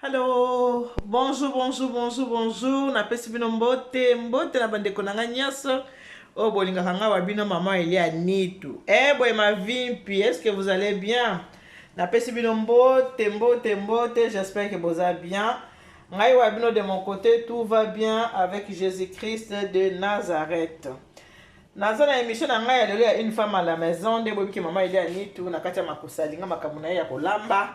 Hello, bonjour. Na pesi bino mbote na bandeko na nga nyonso. Oh, bolinga kanga wa bino maman Elia Nitu. Boy ma vimpi, est-ce que vous allez bien? Na pesi bino mbote, j'espère que vous allez bien. Ngai wa bino de mon côté, tout va bien avec Jésus-Christ de Nazareth. Naza na émission na ngai lelo ya une femme à la maison de bobi ki maman Elia Nitu na kati ya makosalinga makamuna ya kolamba.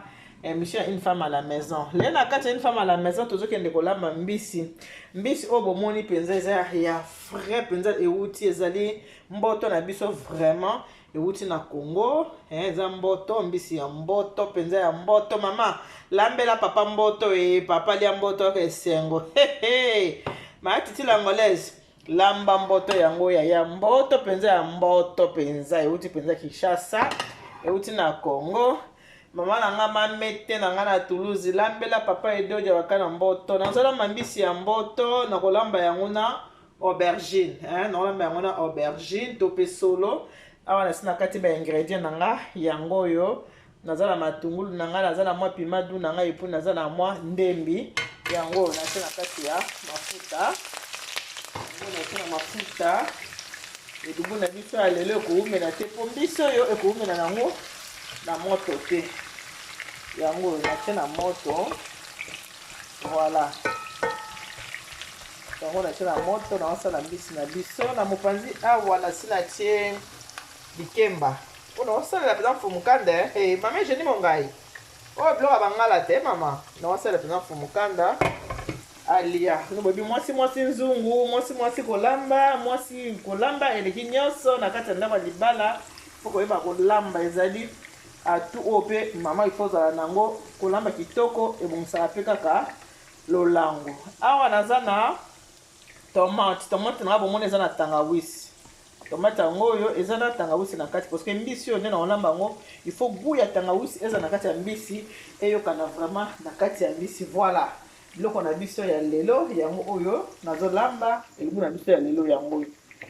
Émission une femme à la maison. Les na kati une femme à la maison tozo kende kolamba mbisi. Mbisi obo moni penza eza ya frais penza euti ezali mboto na biso vraiment euti na Congo. Eza mboto mbisi ya mboto penza ya mboto mama. Lambela papa mboto papa lia mboto ke sengo. Ma titi l'angolaise. Lamba mboto yango ya mboto penza euti penza Kinshasa euti na Congo. Mama na nga mamete na nga na Toulouse lambela papa edoja wakana mboto nazola mambisi ya mboto na kolamba yango na aubergine na kolamba yango na aubergine to pe solo awa na sina kati ba ingrédients na nga yango yo nazala matungulu na nga nazala mwa pimadu na nga epu nazala mwa ndembi yango na sina kati ya mafuta na mafuta edubu na biso ya lelo ekoumela te po mbiso yo ekoumela nango na moto te yango natie na moto voilà yango natie na moto na osala mbisi na biso na mopanzi awa nasi natie likemba mpona osalela mpenza mfumukanda mama ejeni mongai oyo biloko bangala te mama na osalela mpenza mfumukanda alia nobobi mwasi nzungu mwasi kolamba eleki nyonso na kati ya ndako ya libala mpo koyeba kolamba ezali atu ope mama ifozala nango kolamba kitoko ebongisaka pe kaka lolango awa naza na tomate na bomona eza na tangawisi tomate yango oyo eza na tangawisi na kati parce que mbisi oyo nde na kolamba yango il faut goût ya tangawisi eza na kati ya mbisi eyokana vraiment na kati ya mbisi voilà biloko na biso ya lelo yango oyo nazolamba elibu na biso ya lelo yango oyo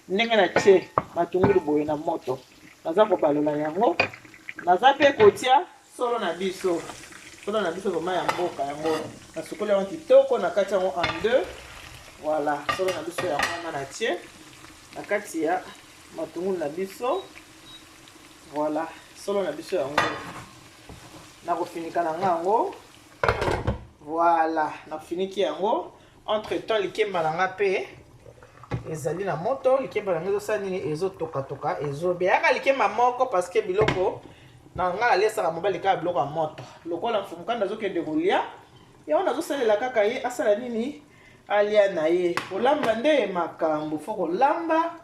ndenge na tie matungulu boye na moto naza kobalola yango naza pe kotia solo na biso vraiment ya mboka yango nasukoli yango kitoko na kati yango en deux voilà solo na biso yango wana na tie na kati ya matungulu na biso voilà solo na biso yango nakofinika na yango voilà nakofiniki yango entre temps likemba na nga pe ezali na moto likemba na nga ezosala nini ezotokatoka ezobeyaka likemba moko parce que biloko na nga alesaka mobali kaka biloko ya moto lokola mfumukanda azokende kolia yango nazosalela kaka ye asala nini alia na ye kolamba nde makambo fo kolamba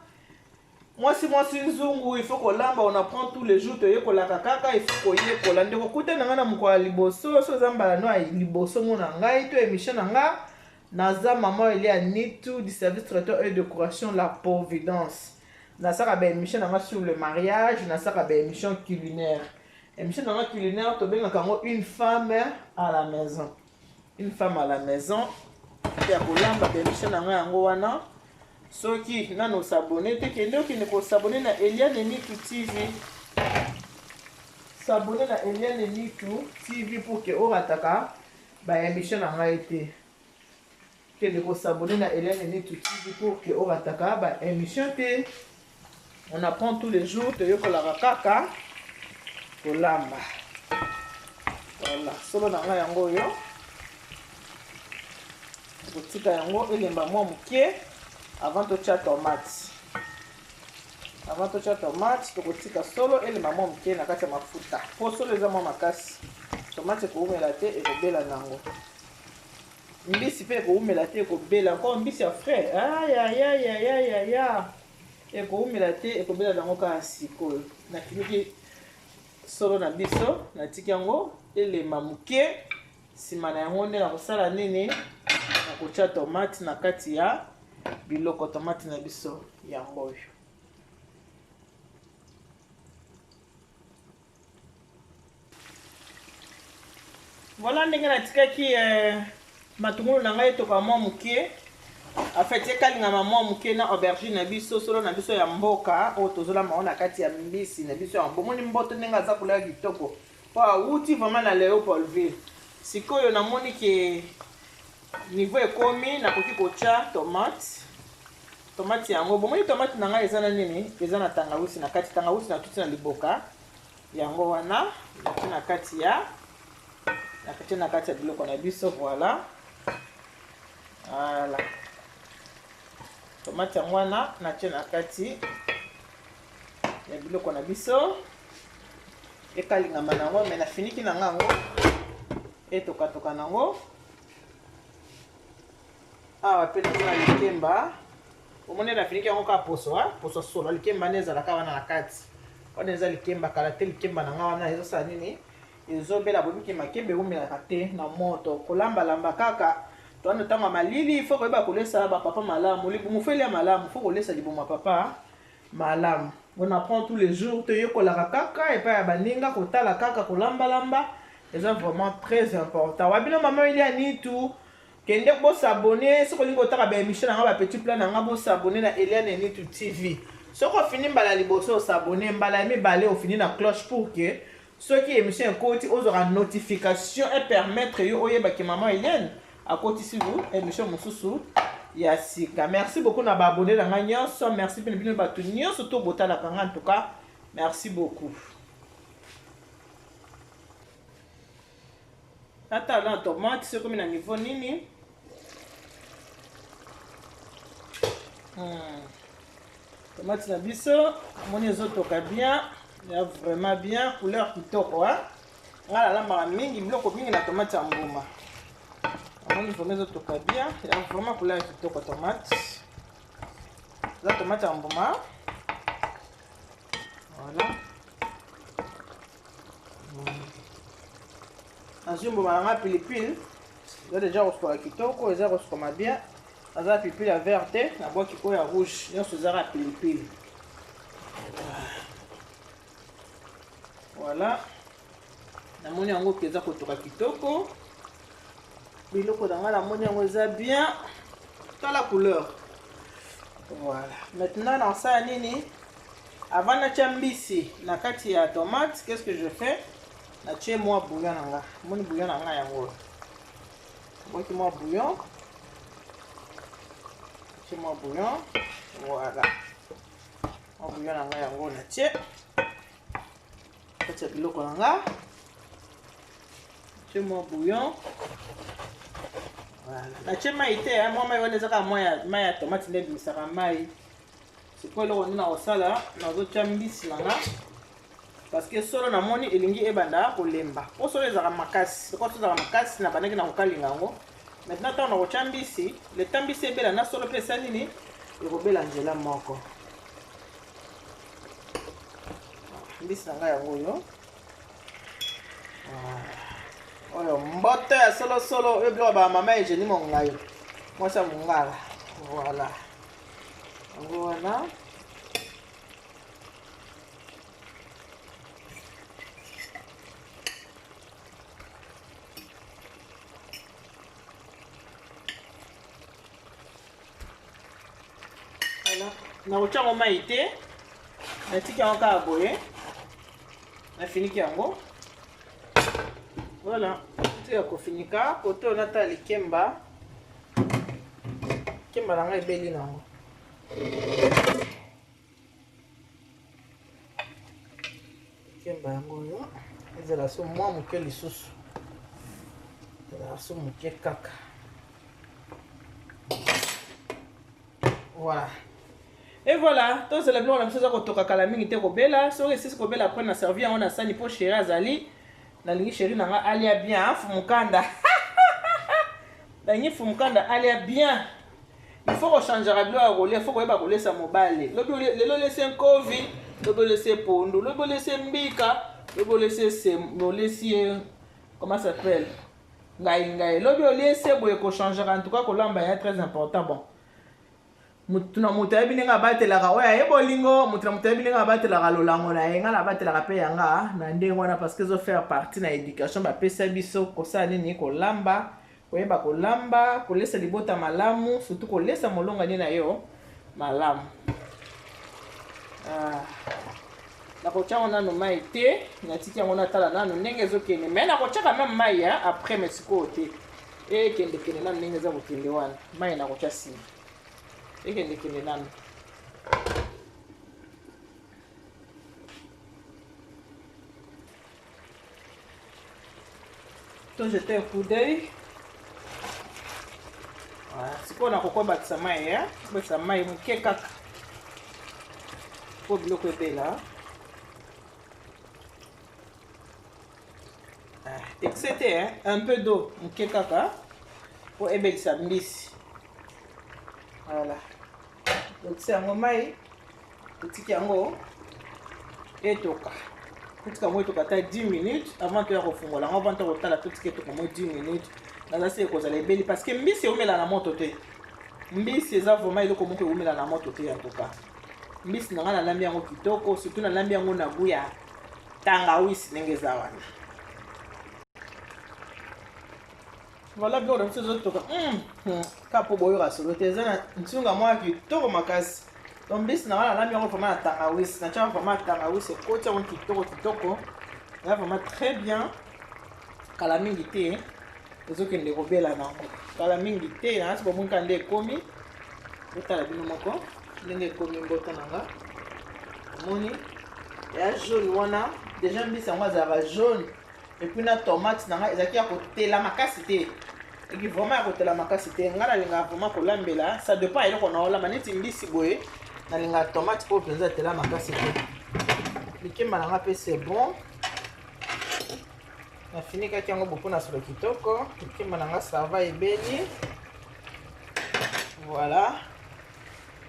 mwasi nzungu ifo kolamba on apprend tous les jours toyekolaka kaka ifo koyekola nde kokuta na nga na mokolo ya liboso so eza mbala no ya liboso mo na ngai to émission na nga naza maman Elia Nitu du service traiteur et décoration La Providence nasaka ba émission na nga sur le mariage nasaka ba émission culinaire émission na nga culinaire tobengaka yango une femme à la maison ya kolamba ba émission na nga yango wana soki nano s'abonner te kende okende ko s'abonner na Elia Nitu TV s'abonner na Elia Nitu TV pour que orataka ba émission na nga été kende ko s'abonner na Elia Nitu TV pour que orataka ba émission te on apprend tous les jours te yokola kaka kolamba voilà solo na nga yango yo kotika yango elemba mwa mokie avant totia tomate tokotika solo elemba mwa mokie na kati ya mafuta po solo eza mwa makasi tomate ekoumela te ekobela nango mbisi mpe ekoumela te ekobela encore mbisi ya frais ayayayayaya ekoumela te ekobela nango kaka sikoyo nafiniki solo na biso natiki yango elemba mokie nsima na yango nde nakosala nini nakotia tomate na kati ya biloko tomate na biso yango oyo voilà ndenge natikaki matungulu na ngai etoka mwa mokie en fait ekalingama mwa mokie na aubergine na biso solo na biso ya mboka oyo tozolamba ngo na kati ya mbisi na biso yango bomoni mboto ndenge aza kolela kitoko po awuti vraiment na Léopoldville sikoyo namoni ke niveau ekomi nakoki kotia tomate yango bomoni tomate na ngai eza na nini eza na tangawisi na kati tangawisi na tuti na liboka yango wana natie na kati ya biloko na biso voilà tomate yango wana natie na kati ya biloko na biso ekalingama nango me nafiniki na ngango etokatoka nango awa pe na likemba omoni nafiniki yango ka poso solo likemba nde ezalaka wana na kati wana eza likemba kala te likemba na nga wana ezosala nini ezobela bomiki makembe ewomelaka te na moto kolambalamba kaka towana ntango ya malili ifo koyeba kolesa bapapa malamu libumu fo elia malamu fo kolesa libumu ya papa malamu on apprend tous les jours toyekolaka kaka epai ya baninga kotala kaka kolambalamba eza vraiment très important wabino mama elia nitu kende bosabone soki olingi otaka baémission na nga bapetit plan na nga bosabone na Eliane Nitu TV soki ofini mbala liboso osabone mbala ya mibale ofini na cloche pour que soki émission ekoti ozwaka notification et permettre yo oyebaki mama Eliane akotisi vous émission mosusu ya sika. Merci beaucoup na baabone na nga nyonso, merci mpe na bino bato nyonso to botalaka nga en tout cas merci beaucoup. Ata la tomate c'est comme na niveau nini tomate na biso moni ezotoka bien ya vraiment bien couleur kitoko nga nalambaka mingi biloko mingi na tomate ya mbuma amoni vraiment ezotoka bien ya vraiment couleur kitoko tomate eza tomate ya mbuma voilà azwi mbuma nanga pilipili eza deja kosukola kitoko eza kosukoma bien aza pilipili ya vert te nabwaki oyo ya rouge nyonso ezaka pilipili voilà namoni yango mpe eza kotoka kitoko biloko na nga namoni yango eza bien tala couleur voilà maintenant nasala nini avant natia mbisi na kati ya tomate qu'est-ce que je fais natie mwa bouillon na nga moni bouillon na nga yango nabwaki mwa bouillon moi bouillon voilà mon bouillon na nga yango natie kati ya biloko na nga natie moi bouillon voilà natie mai te mwa mai wana ezaka mai ya tomate nde ebimisaka mai sikoyo eloko nde na kosala nazotia mbisi na nga parce que solo namoni elingi ebanda kolemba po solo ezaka makasi sikoyo ezaka makasi na bandaki na kokalinga yango maintenant ntango nakotya mbisi le temps mbisi ebela na solo mpe esa nini ekobela nzela moko mbisi na ngai yango oyo mboto ya solosolo oyo biloko bamama egeni mongai mwasi ya mongala voilà yango wana nakotya yango mai te natiki yango kaka boye nafiniki yango voilà tika kofinika kote oyo natala likemba likemba na ngai ebeli nango likemba yango oyo ezala so mwa moke lisusu ezala so moke kaka voilà. Et voilà, tout c'est la biloko na biso eza kotoka kala mingi te kobela soki esisi kobela après na servi yango na sani po chéri azali nalingi chéri na nga alia bien fumukanda nalingi fumukanda alia bien il faut kochangeaka biloko ya kolia il faut koyeba kolesa mobale lelo olesi nkovi lobi olesi pondu lobi olesi mbika lobi olesi comment ça s'appelle ngai lobi olesi boye kochangera en tout cas kolamba ya très important bon mutu na mutu ayebi ndenge abatelaka oyo aye bolingo mutu na mutu ayebi ndenge abatelaka lolango na ye nga na abatelaka mpe yanga na ndenge wana parce que ezofaire partie na éducation bapesa biso kosala nini kolamba koyeba kolamba kolesa libota malamu surtout kolesa molongo nini na yo malamu nakotia nano mai te natiki yango natala nano ndenge ezokende me nakotiaka meme mai après me sikoyo te ekendekende nano ndenge eza kokende wana mai nakotia nsima ekendekende nano to jeter un coup d'œil. Voilà, sikoyo nakokobatisa mai kobatisa mai moke kaka po biloko ebela etc. Un peu d'eau moke kaka po ebelisa mbisi. Voilà, tokisa yango mai totiki yango etoka totika yango etoka ata 10 minutes avant toya kofungola yango avant tokotala totika etoka mo 10 minutes naza se ekozala ebeli parce que mbisi eumela na moto te mbisi eza vraiment eloko moko eumela na moto te. En tout cas mbisi na nga nalambi yango kitoko surtout nalambi yango na goût ya tangawisi ndenge eza wana. Voilà biloko na biso ezotoka kapo boyoka solo te eza na ntunga mwa kitoko makasi. Donc mbisi na nga nalambi yango vraiment na tangawisi natiaka vraiment tangawisi ekoti yango kitoko kitoko eza vraiment très bien. Kala mingi te ezokende kobela nango kala mingi te nasi bomonka nde ekomi otala bino moko ndenge ekomi mbota nanga omoni ya jaune wana déjà mbisi yango azalaka jaune epuis na tomate nanga ezalaki ya kotela makasi te eki vraiment ya kotela makasi te ngai nalingaka vraiment kolambela ça dépend eloko na olamba neti mbisi boye nalingaka tomate mpo mpenza etela makasi te likemba nanga mpe c'est bon. Nafini kaki yango bopo na solo kitoko likemba nanga sava ebeli. Voilà,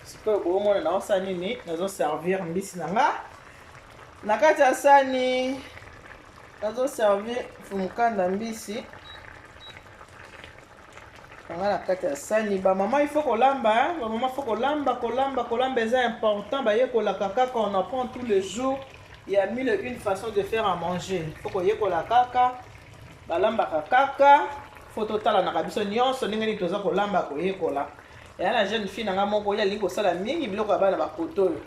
sikoyo boomona naosa nini nazoservir mbisi nanga na kati ya sani nazoservir fumukanda mbisi nanga na kati ya sani. Bamama il faut kolamba bamama faut kolamba eza important bayekolaka kaka on apprend tous les jours. Il y a mille et une façons de faire à manger. Il faut que la kaka, balamba kaka, faut total na kabiso nyonso ndenge ni toza ko lamba ko yekola. Et la jeune fille nanga moko ya lingo sala mingi biloko bana ba kotolo.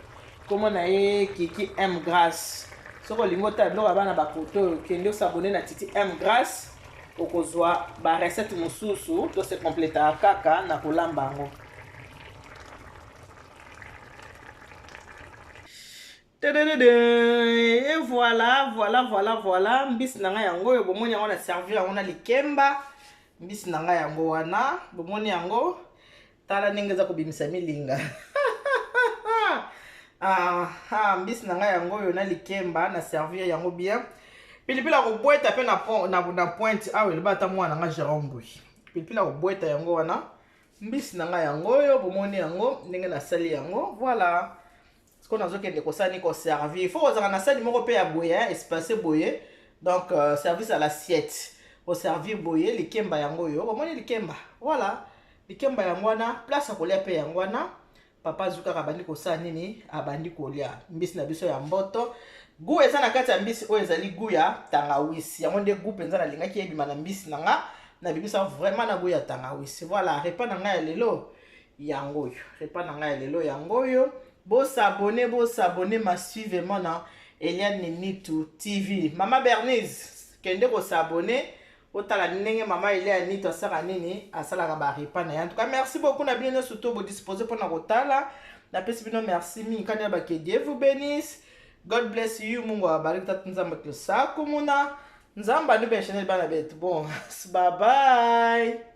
Comment na ye Kiki M Grâce. Soko lingo ta biloko bana ba kotolo kende s'abonner na Titi M Grâce okozwa ba recette mususu to se completa kaka na kolamba ngo. Et voilà mbisi nanga yango yo bomoni yango na servir yango na likemba mbisi nanga yango wana bomoni yango tala ndenge za kobimisa milinga mbisi nanga yango yo na likemba na servir yango bien pilipili akobweta pe na pointe awa elobata mwana nanga Jérôme Boy pilipili akobweta yango wana mbisi nanga yango yo bomoni yango ndenge nasali yango. Voilà ce qu'on a besoin de kosani ko servir. Il faut ozanga na sani moko pe ya boye espacer boye. Donc service à l'assiette. Au servir boye likemba yango yo. Bomoni likemba. Voilà. Likemba yango wana place à kolia pe yango wana. Papa zuka kabandi kosani nini abandi kolia. Mbisi na biso ya mboto. Goût eza na kati ya mbisi oyo ezali goût ya tangawisi. Yango nde goût penza na lingaki yebima na mbisi nanga. Na bibisa vraiment na goût ya tangawisi. Voilà, repas nanga ya lelo yango yo. Repas nanga ya lelo yango yo. Bo s'abonner massivement na Eliane Ninitou TV. Mama Bernice, kende ko s'abonner. Otala ndenge mama Eliane Ninitou asala nini asala ba repas na. En tout cas, merci beaucoup na bien surtout vous disposer pour na kotala. Na pesi bino merci mi kana ba que Dieu vous bénisse. God bless you. Mungu abariki tatunza mkisa kumuna. Nzamba ni benshene bana betu. Bon, bye bye.